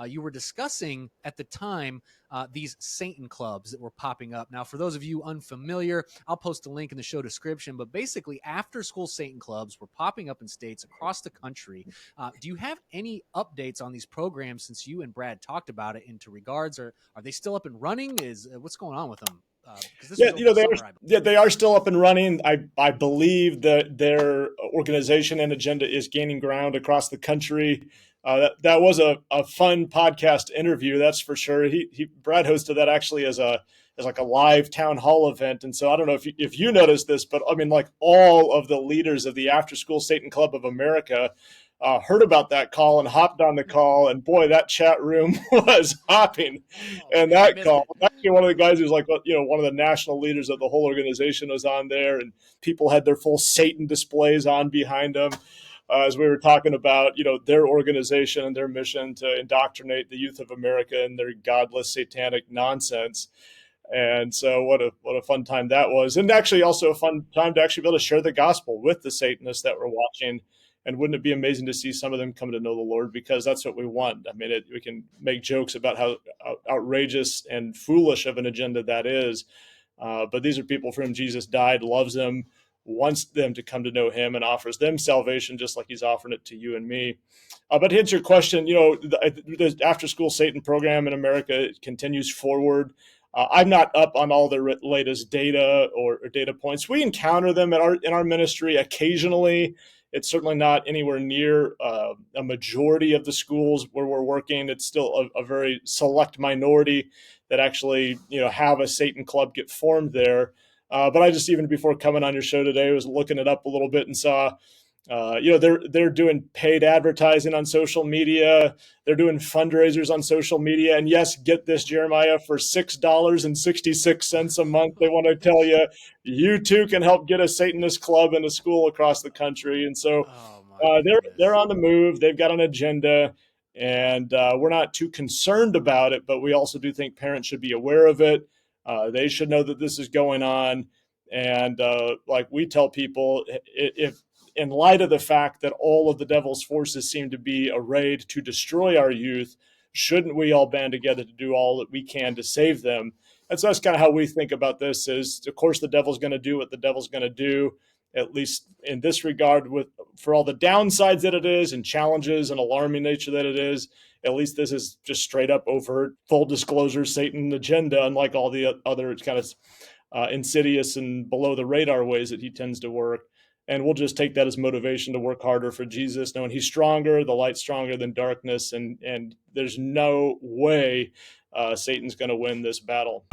you were discussing at the time these Satan clubs that were popping up. Now, for those of you unfamiliar, I'll post a link in the show description, but basically after-school Satan clubs were popping up in states across the country. Do you have any updates on these programs since you and Brad talked about it into regards? Or are they still up and running? What's going on with them? Because this was over the summer, they are still up and running. I believe that their organization and agenda is gaining ground across the country. That was a fun podcast interview, that's for sure. Brad hosted that actually as like a live town hall event, and so I don't know if you noticed this, but I mean, like all of the leaders of the After School Satan Club of America heard about that call and hopped on the call, and boy, that chat room was hopping. And that call, actually, one of the guys who's like, one of the national leaders of the whole organization was on there, and people had their full Satan displays on behind them. As we were talking about, their organization and their mission to indoctrinate the youth of America and their godless satanic nonsense. And so what a fun time that was. And actually also a fun time to actually be able to share the gospel with the Satanists that were watching. And wouldn't it be amazing to see some of them come to know the Lord? Because that's what we want. I mean, we can make jokes about how outrageous and foolish of an agenda that is. But these are people for whom Jesus died, loves them, wants them to come to know him, and offers them salvation just like he's offering it to you and me. But to answer your question, the after-school Satan program in America continues forward. I'm not up on all the latest data or data points. We encounter them in our ministry occasionally. It's certainly not anywhere near a majority of the schools where we're working. It's still a very select minority that actually, have a Satan club get formed there. But I just, even before coming on your show today, was looking it up a little bit and saw, they're doing paid advertising on social media. They're doing fundraisers on social media. And yes, get this, Jeremiah, for $6.66 a month, they want to tell you too can help get a Satanist club in a school across the country. And so they're on the move. They've got an agenda, and we're not too concerned about it, but we also do think parents should be aware of it. They should know that this is going on. And like we tell people, if in light of the fact that all of the devil's forces seem to be arrayed to destroy our youth, shouldn't we all band together to do all that we can to save them? And so that's kind of how we think about this is, of course, the devil's going to do what the devil's going to do, at least in this regard, for all the downsides that it is and challenges and alarming nature that it is. At least this is just straight up overt, full disclosure Satan agenda, unlike all the other kind of insidious and below the radar ways that he tends to work. And we'll just take that as motivation to work harder for Jesus, knowing he's stronger, the light's stronger than darkness, and there's no way Satan's going to win this battle.